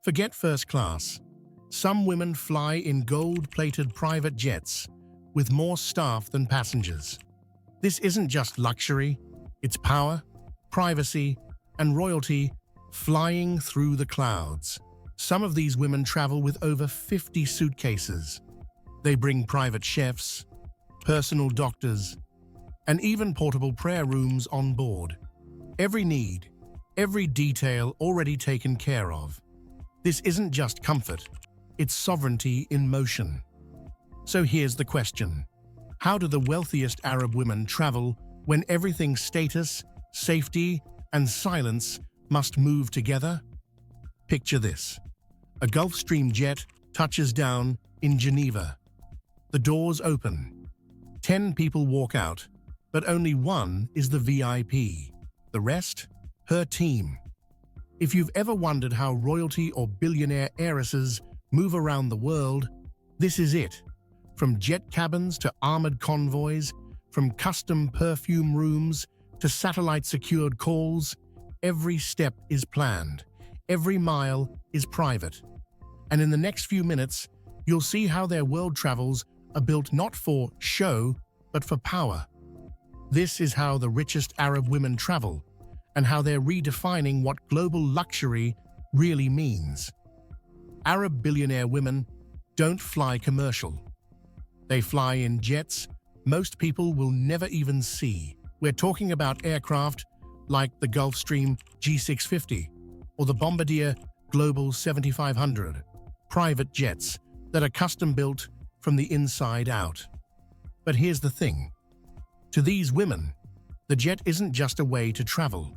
Forget first class. Some women fly in gold-plated private jets with more staff than passengers. This isn't just luxury, it's power, privacy, and royalty flying through the clouds. Some of these women travel with over 50 suitcases. They bring private chefs, personal doctors, and even portable prayer rooms on board. Every need, every detail already taken care of. This isn't just comfort, it's sovereignty in motion. So here's the question. How do the wealthiest Arab women travel when everything's status, safety, and silence must move together? Picture this. A Gulfstream jet touches down in Geneva. The doors open. 10 people walk out, but only one is the VIP. The rest? Her team. If you've ever wondered how royalty or billionaire heiresses move around the world, this is it. From jet cabins to armored convoys, from custom perfume rooms to satellite-secured calls, every step is planned. Every mile is private. And in the next few minutes, you'll see how their world travels are built not for show, but for power. This is how the richest Arab women travel, and how they're redefining what global luxury really means. Arab billionaire women don't fly commercial. They fly in jets most people will never even see. We're talking about aircraft like the Gulfstream G650 or the Bombardier Global 7500, private jets that are custom-built from the inside out. But here's the thing. To these women, the jet isn't just a way to travel.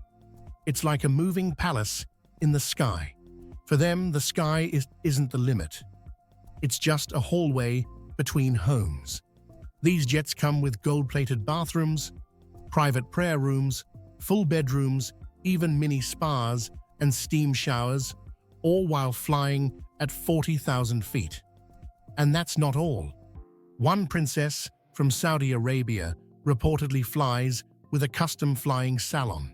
It's like a moving palace in the sky. For them, the sky isn't the limit. It's just a hallway between homes. These jets come with gold-plated bathrooms, private prayer rooms, full bedrooms, even mini spas and steam showers, all while flying at 40,000 feet. And that's not all. One princess from Saudi Arabia reportedly flies with a custom flying salon.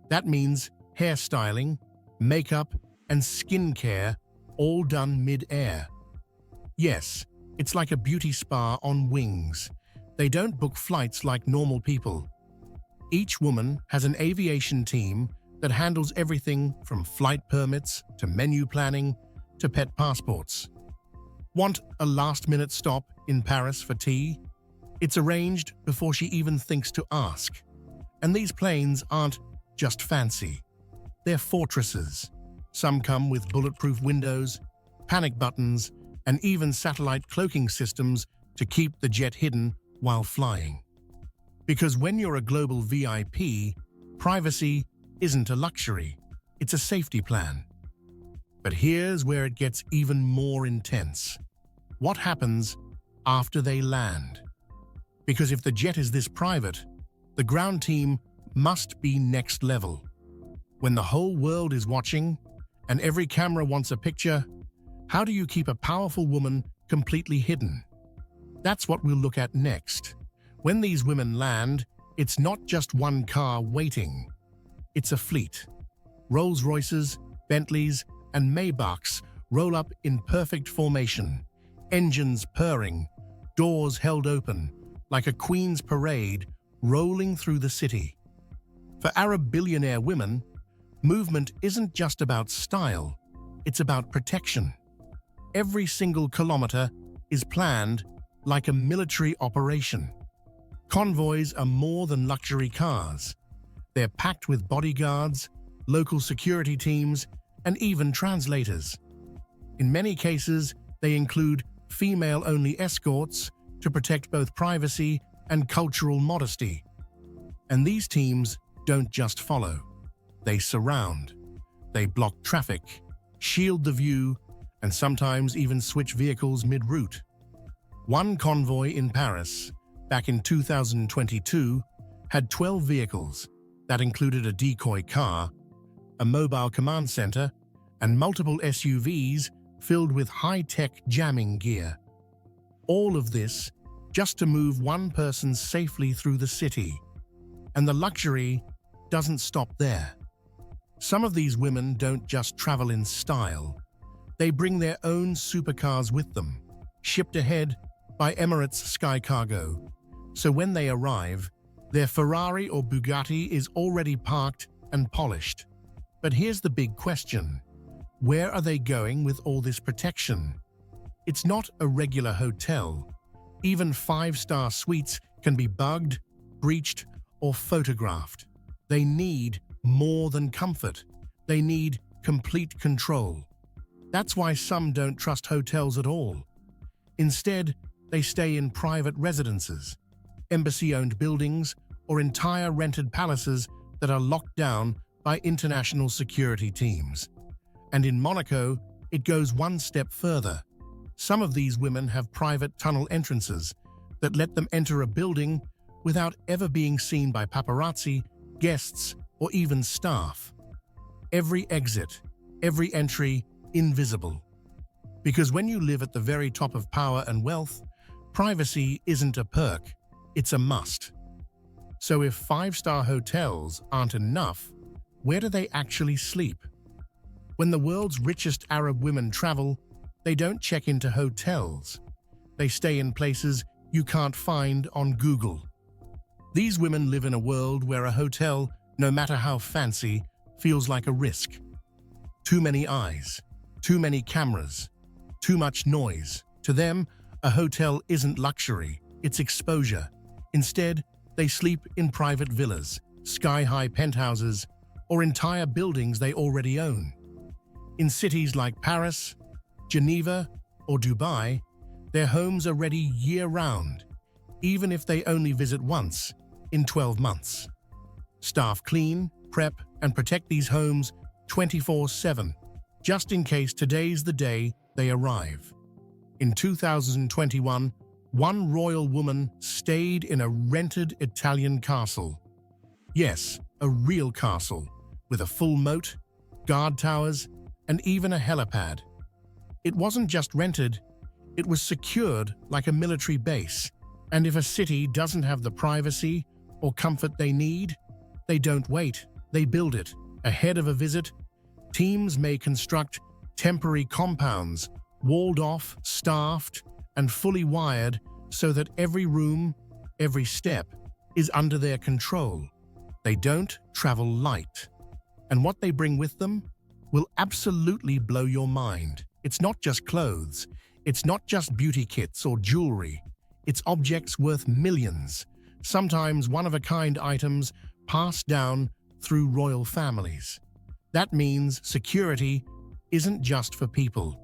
That means hairstyling, makeup, and skincare all done mid-air. Yes, it's like a beauty spa on wings. They don't book flights like normal people. Each woman has an aviation team that handles everything from flight permits to menu planning to pet passports. Want a last-minute stop in Paris for tea? It's arranged before she even thinks to ask. And these planes aren't just fancy. They're fortresses. Some come with bulletproof windows, panic buttons, and even satellite cloaking systems to keep the jet hidden while flying. Because when you're a global VIP, privacy isn't a luxury, it's a safety plan. But here's where it gets even more intense. What happens after they land? Because if the jet is this private, the ground team must be next level. When the whole world is watching and every camera wants a picture, how do you keep a powerful woman completely hidden? That's what we'll look at next. When these women land, it's not just one car waiting. It's a fleet. Rolls-Royces, Bentleys, and Maybachs roll up in perfect formation, engines purring, doors held open, like a queen's parade rolling through the city. For Arab billionaire women, movement isn't just about style, it's about protection. Every single kilometer is planned like a military operation. Convoys are more than luxury cars. They're packed with bodyguards, local security teams, and even translators. In many cases, they include female-only escorts to protect both privacy and cultural modesty. And these teams don't just follow. They surround. They block traffic, shield the view, and sometimes even switch vehicles mid-route. One convoy in Paris, back in 2022, had 12 vehicles that included a decoy car, a mobile command center, and multiple SUVs filled with high-tech jamming gear. All of this just to move one person safely through the city. And the luxury doesn't stop there. Some of these women don't just travel in style, They bring their own supercars with them, shipped ahead by Emirates Sky Cargo. So when they arrive, their Ferrari or Bugatti is already parked and polished. But here's the big question. Where are they going with all this protection? It's not a regular hotel. Even five-star suites can be bugged, breached, or photographed. They need more than comfort. They need complete control. That's why some don't trust hotels at all. Instead, they stay in private residences, embassy-owned buildings, or entire rented palaces that are locked down by international security teams. And in Monaco, it goes one step further. Some of these women have private tunnel entrances that let them enter a building without ever being seen by paparazzi, guests, or even staff. Every exit, every entry, invisible. Because when you live at the very top of power and wealth, privacy isn't a perk, it's a must. So if five-star hotels aren't enough, where do they actually sleep? When the world's richest Arab women travel, they don't check into hotels. They stay in places you can't find on Google. These women live in a world where a hotel, no matter how fancy, feels like a risk. Too many eyes, too many cameras, too much noise. To them, a hotel isn't luxury, it's exposure. Instead, they sleep in private villas, sky-high penthouses, or entire buildings they already own. In cities like Paris, Geneva, or Dubai, their homes are ready year-round, even if they only visit once in 12 months. Staff clean, prep, and protect these homes 24/7, just in case today's the day they arrive. In 2021, one royal woman stayed in a rented Italian castle. Yes, a real castle, with a full moat, guard towers, and even a helipad. It wasn't just rented, it was secured like a military base. And if a city doesn't have the privacy or comfort they need, they don't wait, they build it. Ahead of a visit, teams may construct temporary compounds, walled off, staffed, and fully wired so that every room, every step, is under their control. They don't travel light. And what they bring with them will absolutely blow your mind. It's not just clothes, it's not just beauty kits or jewelry. It's objects worth millions, sometimes one-of-a-kind items passed down through royal families. That means security isn't just for people.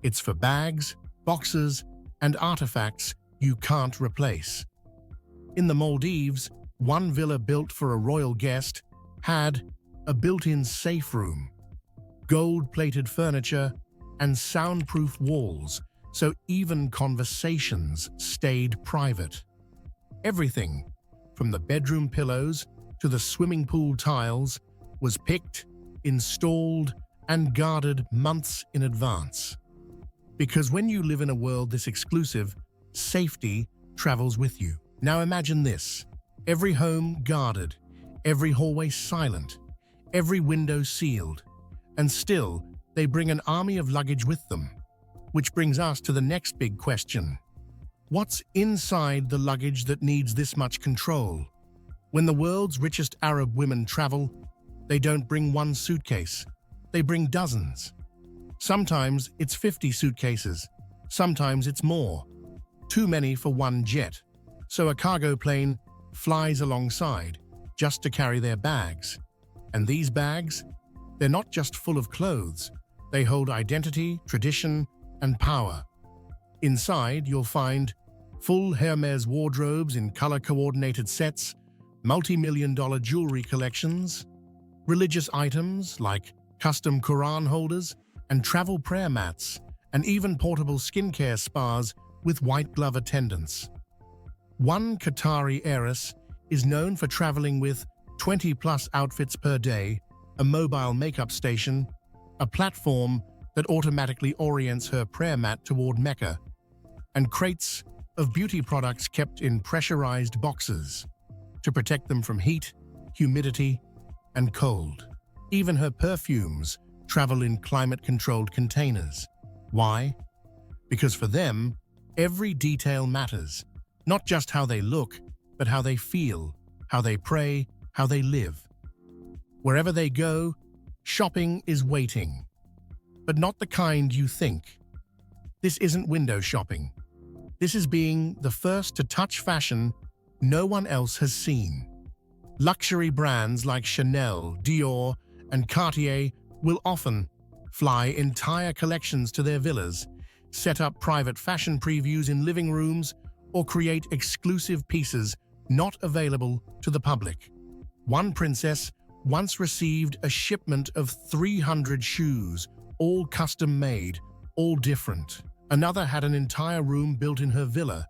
It's for bags, boxes, and artifacts you can't replace. In the Maldives, one villa built for a royal guest had a built-in safe room, gold-plated furniture, and soundproof walls, so even conversations stayed private. Everything, from the bedroom pillows to the swimming pool tiles, was picked, installed, and guarded months in advance. Because when you live in a world this exclusive, safety travels with you. Now imagine this: every home guarded, every hallway silent, every window sealed, and still they bring an army of luggage with them. Which brings us to the next big question. What's inside the luggage that needs this much control? When the world's richest Arab women travel, they don't bring one suitcase, they bring dozens. Sometimes it's 50 suitcases, sometimes it's more. Too many for one jet. So a cargo plane flies alongside just to carry their bags. And these bags, they're not just full of clothes, they hold identity, tradition, and power. Inside, you'll find full Hermes wardrobes in color-coordinated sets, multi-million-dollar jewelry collections, religious items like custom Quran holders and travel prayer mats, and even portable skincare spas with white glove attendants. One Qatari heiress is known for traveling with 20-plus outfits per day, a mobile makeup station, a platform that automatically orients her prayer mat toward Mecca, and crates of beauty products kept in pressurized boxes to protect them from heat, humidity, and cold. Even her perfumes travel in climate-controlled containers. Why? Because for them, every detail matters. Not just how they look, but how they feel, how they pray, how they live. Wherever they go, shopping is waiting. But not the kind you think. This isn't window shopping. This is being the first to touch fashion no one else has seen. Luxury brands like Chanel, Dior, and Cartier will often fly entire collections to their villas, set up private fashion previews in living rooms, or create exclusive pieces not available to the public. One princess once received a shipment of 300 shoes, all custom-made, all different. Another had an entire room built in her villa,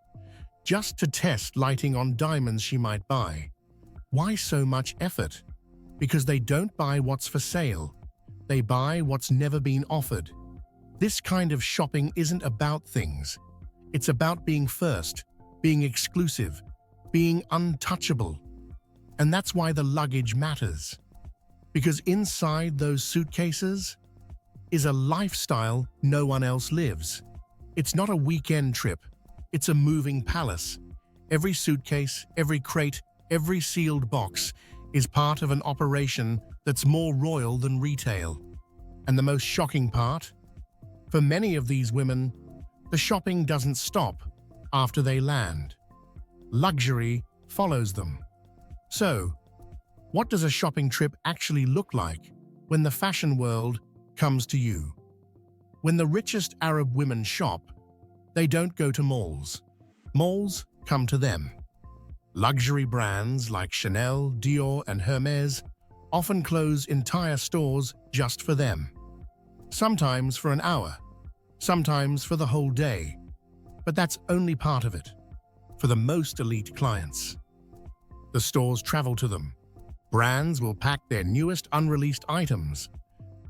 just to test lighting on diamonds she might buy. Why so much effort? Because they don't buy what's for sale. They buy what's never been offered. This kind of shopping isn't about things. It's about being first, being exclusive, being untouchable. And that's why the luggage matters. Because inside those suitcases is a lifestyle no one else lives. It's not a weekend trip. It's a moving palace. Every suitcase, every crate, every sealed box is part of an operation that's more royal than retail. And the most shocking part? For many of these women, the shopping doesn't stop after they land. Luxury follows them. So, what does a shopping trip actually look like when the fashion world comes to you? When the richest Arab women shop, they don't go to malls. Malls come to them. Luxury brands like Chanel, Dior, and Hermes often close entire stores just for them. Sometimes for an hour, sometimes for the whole day. But that's only part of it. For the most elite clients, the stores travel to them. Brands will pack their newest unreleased items,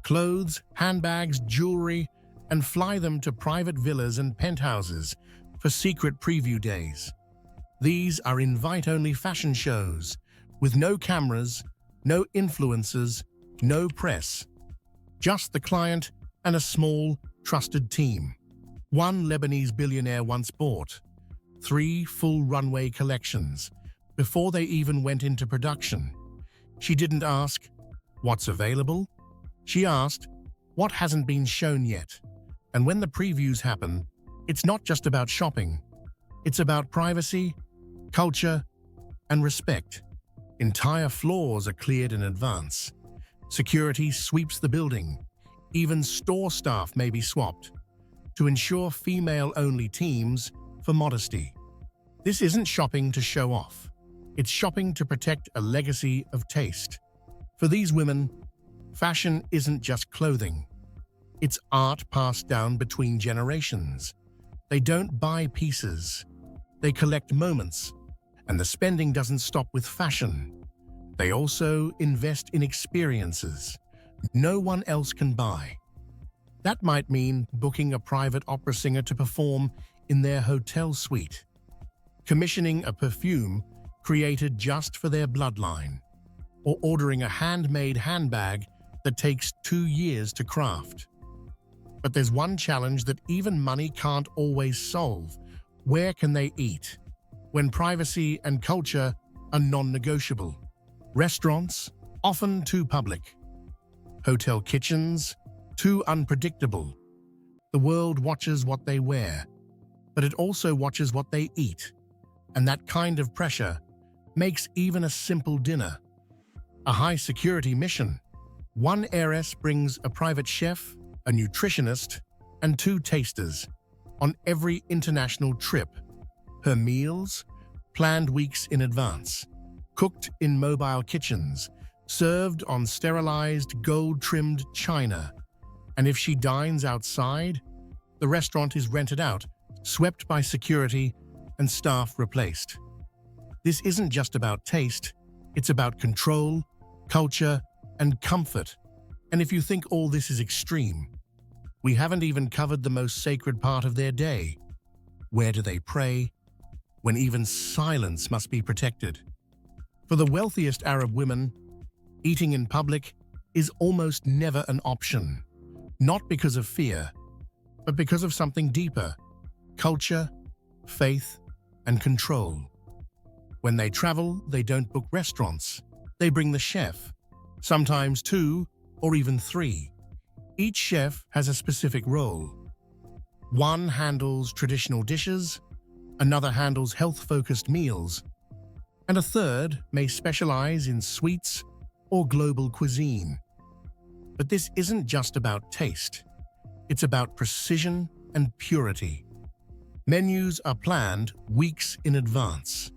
clothes, handbags, jewelry, and fly them to private villas and penthouses for secret preview days. These are invite-only fashion shows with no cameras, no influencers, no press. Just the client and a small, trusted team. One Lebanese billionaire once bought 3 full runway collections before they even went into production. She didn't ask, "What's available?" She asked, "What hasn't been shown yet?" And when the previews happen, it's not just about shopping. It's about privacy, culture, and respect. Entire floors are cleared in advance. Security sweeps the building. Even store staff may be swapped to ensure female-only teams for modesty. This isn't shopping to show off. It's shopping to protect a legacy of taste. For these women, fashion isn't just clothing. It's art passed down between generations. They don't buy pieces. They collect moments. And the spending doesn't stop with fashion. They also invest in experiences no one else can buy. That might mean booking a private opera singer to perform in their hotel suite, commissioning a perfume created just for their bloodline, or ordering a handmade handbag that takes 2 years to craft. But there's one challenge that even money can't always solve. Where can they eat when privacy and culture are non-negotiable? Restaurants, often too public. Hotel kitchens, too unpredictable. The world watches what they wear, but it also watches what they eat. And that kind of pressure makes even a simple dinner a high-security mission. One heiress brings a private chef, a nutritionist, and 2 tasters on every international trip. Her meals, planned weeks in advance, cooked in mobile kitchens, served on sterilized, gold-trimmed china. And if she dines outside, the restaurant is rented out, swept by security, and staff replaced. This isn't just about taste, it's about control, culture, and comfort. And if you think all this is extreme, we haven't even covered the most sacred part of their day. Where do they pray? When even silence must be protected. For the wealthiest Arab women, eating in public is almost never an option. Not because of fear, but because of something deeper: culture, faith, and control. When they travel, they don't book restaurants. They bring the chef, sometimes two or even three. Each chef has a specific role. One handles traditional dishes, another handles health-focused meals, and a third may specialize in sweets or global cuisine. But this isn't just about taste. It's about precision and purity. Menus are planned weeks in advance.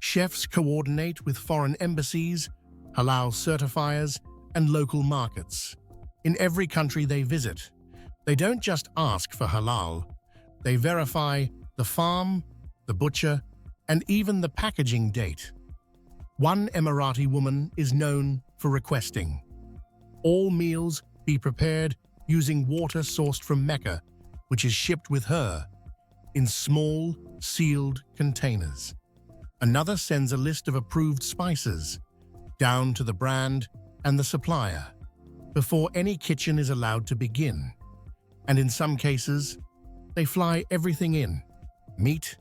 Chefs coordinate with foreign embassies, halal certifiers, and local markets. In every country they visit, they don't just ask for halal. They verify the farm, the butcher, and even the packaging date. One Emirati woman is known for requesting all meals be prepared using water sourced from Mecca, which is shipped with her in small, sealed containers. Another sends a list of approved spices, down to the brand and the supplier, before any kitchen is allowed to begin. And in some cases, they fly everything in: meat,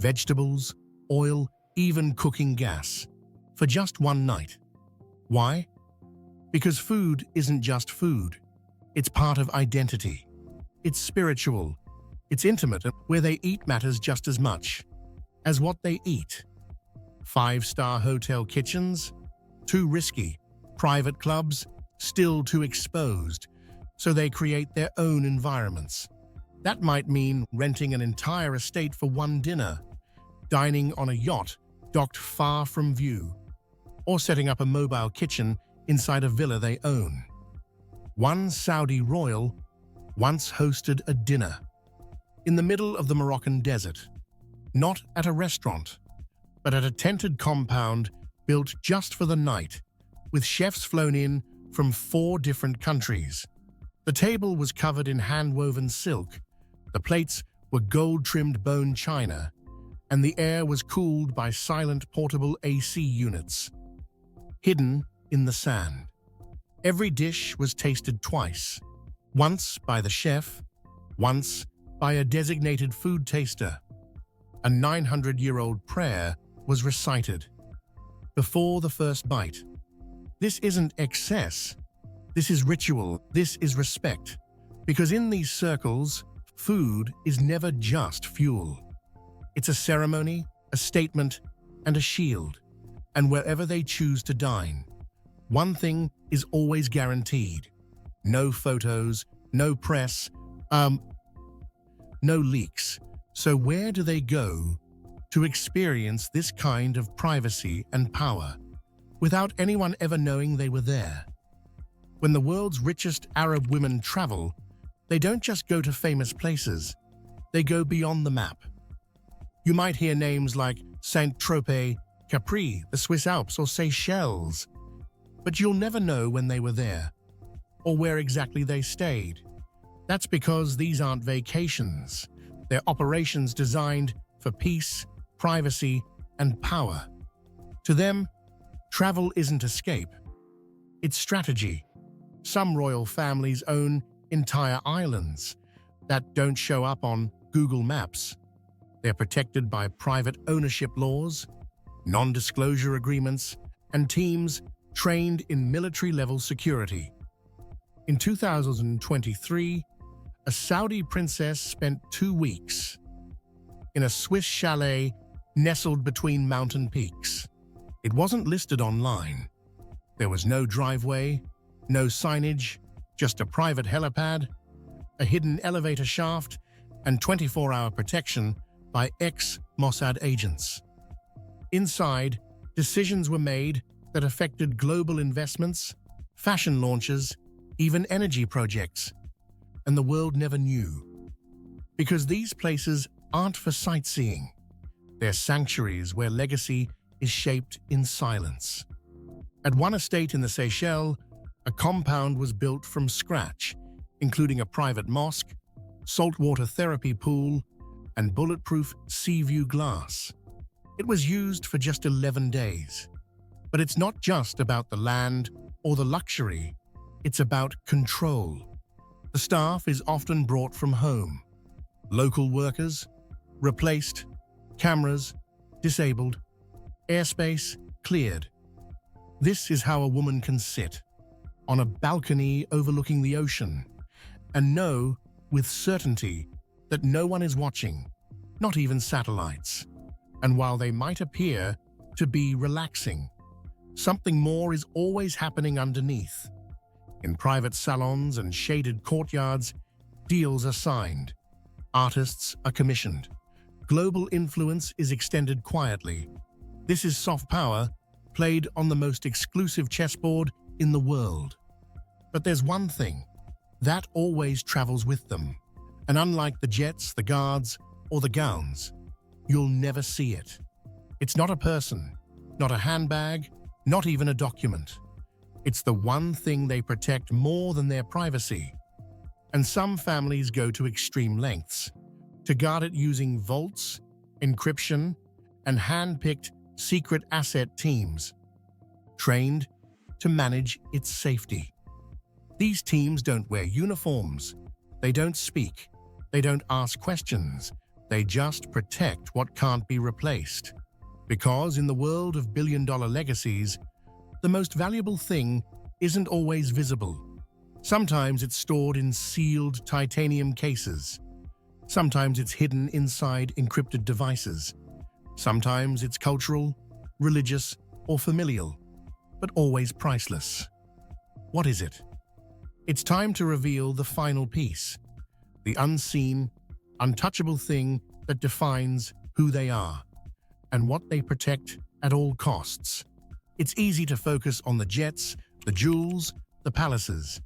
vegetables, oil, even cooking gas, for just one night. Why? Because food isn't just food. It's part of identity. It's spiritual. It's intimate, and where they eat matters just as much as what they eat. 5-star hotel kitchens? Too risky. Private clubs? Still too exposed. So they create their own environments. That might mean renting an entire estate for one dinner, dining on a yacht docked far from view, or setting up a mobile kitchen inside a villa they own. One Saudi royal once hosted a dinner in the middle of the Moroccan desert, not at a restaurant, but at a tented compound built just for the night, with chefs flown in from 4 different countries. The table was covered in hand-woven silk, the plates were gold-trimmed bone china, and the air was cooled by silent portable AC units, hidden in the sand. Every dish was tasted twice, once by the chef, once by a designated food taster. A 900-year-old prayer was recited before the first bite. This isn't excess. This is ritual. This is respect. Because in these circles, food is never just fuel. It's a ceremony, a statement, and a shield. And wherever they choose to dine, one thing is always guaranteed: no photos, no press, no leaks. So where do they go to experience this kind of privacy and power without anyone ever knowing they were there? When the world's richest Arab women travel, they don't just go to famous places, they go beyond the map. You might hear names like Saint-Tropez, Capri, the Swiss Alps, or Seychelles, but you'll never know when they were there or where exactly they stayed. That's because these aren't vacations. They're operations designed for peace, privacy, and power. To them, travel isn't escape. It's strategy. Some royal families own entire islands that don't show up on Google Maps. They're protected by private ownership laws, non-disclosure agreements, and teams trained in military-level security. In 2023, a Saudi princess spent 2 weeks in a Swiss chalet nestled between mountain peaks. It wasn't listed online. There was no driveway, no signage, just a private helipad, a hidden elevator shaft, and 24-hour protection by ex-Mossad agents. Inside, decisions were made that affected global investments, fashion launches, even energy projects, and the world never knew. Because these places aren't for sightseeing. They're sanctuaries where legacy is shaped in silence. At one estate in the Seychelles, a compound was built from scratch, including a private mosque, saltwater therapy pool, and bulletproof sea view glass. It was used for just 11 days. But it's not just about the land or the luxury, it's about control. The staff is often brought from home. Local workers, replaced, cameras, disabled, airspace cleared. This is how a woman can sit on a balcony overlooking the ocean and know with certainty that no one is watching, not even satellites. And while they might appear to be relaxing, something more is always happening underneath. In private salons and shaded courtyards, deals are signed. Artists are commissioned. Global influence is extended quietly. This is soft power played on the most exclusive chessboard in the world. But there's one thing that always travels with them. And unlike the jets, the guards, or the gowns, you'll never see it. It's not a person, not a handbag, not even a document. It's the one thing they protect more than their privacy. And some families go to extreme lengths to guard it using vaults, encryption, and hand-picked secret asset teams, trained to manage its safety. These teams don't wear uniforms, they don't speak, they don't ask questions, they just protect what can't be replaced. Because in the world of billion-dollar legacies, the most valuable thing isn't always visible. Sometimes it's stored in sealed titanium cases. Sometimes it's hidden inside encrypted devices. Sometimes it's cultural, religious, or familial, but always priceless. What is it? It's time to reveal the final piece, the unseen, untouchable thing that defines who they are and what they protect at all costs. It's easy to focus on the jets, the jewels, the palaces,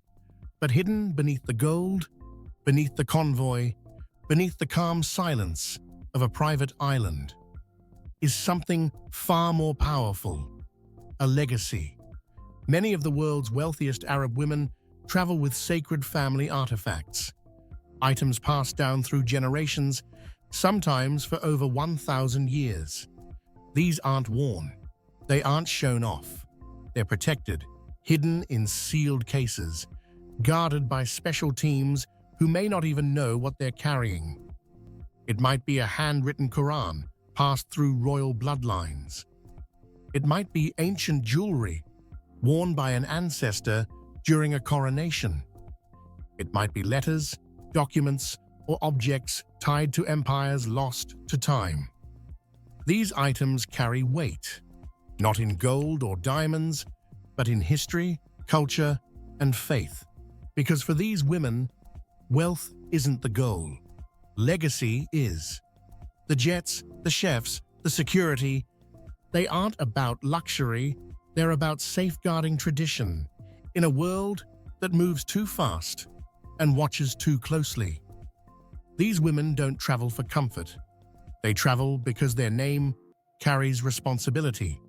but hidden beneath the gold, beneath the convoy, beneath the calm silence of a private island, is something far more powerful, a legacy. Many of the world's wealthiest Arab women travel with sacred family artifacts, items passed down through generations, sometimes for over 1,000 years. These aren't worn, they aren't shown off. They're protected, hidden in sealed cases, guarded by special teams who may not even know what they're carrying. It might be a handwritten Quran passed through royal bloodlines. It might be ancient jewelry worn by an ancestor during a coronation. It might be letters, documents, or objects tied to empires lost to time. These items carry weight, not in gold or diamonds, but in history, culture, and faith. Because for these women, wealth isn't the goal. Legacy is. The jets, the chefs, the security, they aren't about luxury, they're about safeguarding tradition in a world that moves too fast and watches too closely. These women don't travel for comfort. They travel because their name carries responsibility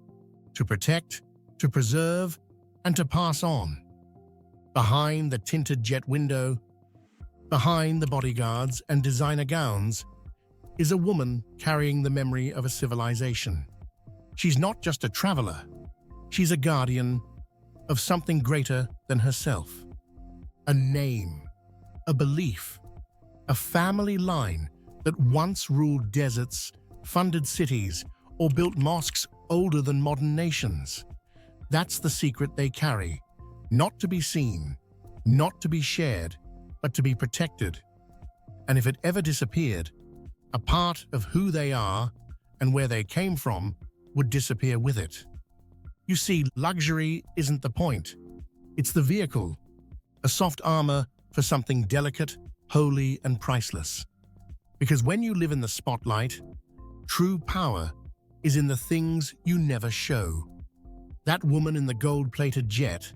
to protect, to preserve, and to pass on. Behind the tinted jet window, behind the bodyguards and designer gowns, is a woman carrying the memory of a civilization. She's not just a traveler, she's a guardian of something greater than herself. A name, a belief, a family line that once ruled deserts, funded cities, or built mosques older than modern nations. That's the secret they carry, not to be seen, not to be shared, but to be protected. And if it ever disappeared, a part of who they are and where they came from would disappear with it. You see, luxury isn't the point. It's the vehicle, a soft armor for something delicate, holy, and priceless. Because when you live in the spotlight, true power is in the things you never show. That woman in the gold-plated jet,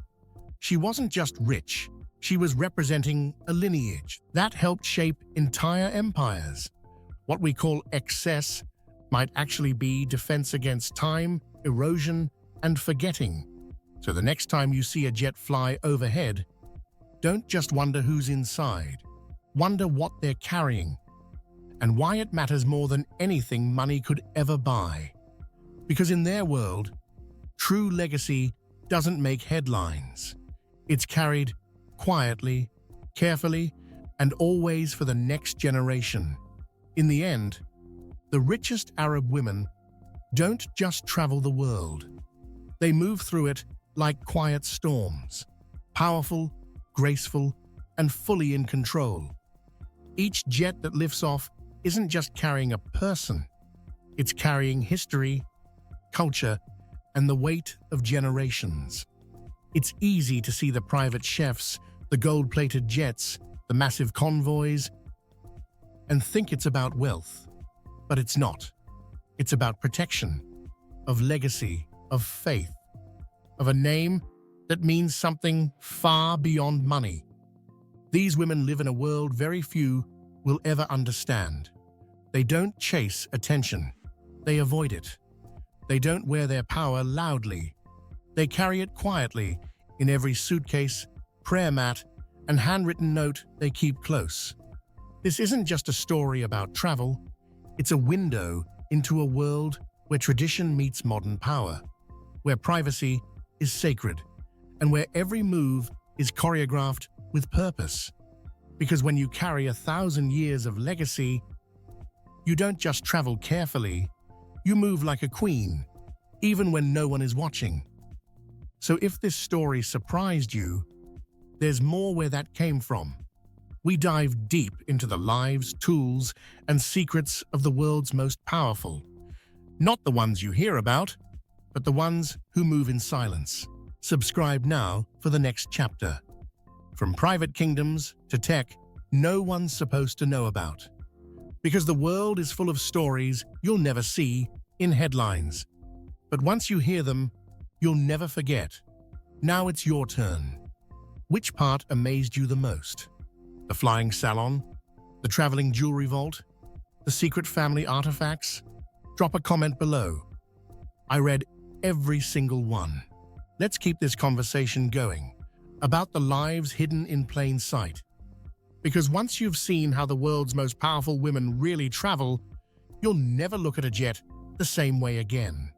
she wasn't just rich, she was representing a lineage that helped shape entire empires. What we call excess might actually be defense against time, erosion, and forgetting. So the next time you see a jet fly overhead, don't just wonder who's inside. Wonder what they're carrying and why it matters more than anything money could ever buy. Because in their world, true legacy doesn't make headlines. It's carried quietly, carefully, and always for the next generation. In the end, the richest Arab women don't just travel the world. They move through it like quiet storms, powerful, graceful, and fully in control. Each jet that lifts off isn't just carrying a person, it's carrying history, culture, and the weight of generations. It's easy to see the private chefs, the gold-plated jets, the massive convoys, and think it's about wealth. But it's not. It's about protection, of legacy, of faith, of a name that means something far beyond money. These women live in a world very few will ever understand. They don't chase attention. They avoid it. They don't wear their power loudly. They carry it quietly in every suitcase, prayer mat, and handwritten note they keep close. This isn't just a story about travel. It's a window into a world where tradition meets modern power, where privacy is sacred, and where every move is choreographed with purpose. Because when you carry 1,000 years of legacy, you don't just travel carefully, you move like a queen, even when no one is watching. So if this story surprised you, there's more where that came from. We dive deep into the lives, tools, and secrets of the world's most powerful. Not the ones you hear about, but the ones who move in silence. Subscribe now for the next chapter. From private kingdoms to tech no one's supposed to know about. Because the world is full of stories you'll never see in headlines. But once you hear them, you'll never forget. Now it's your turn. Which part amazed you the most? The flying salon? The traveling jewelry vault? The secret family artifacts? Drop a comment below. I read every single one. Let's keep this conversation going about the lives hidden in plain sight. Because once you've seen how the world's most powerful women really travel, you'll never look at a jet the same way again.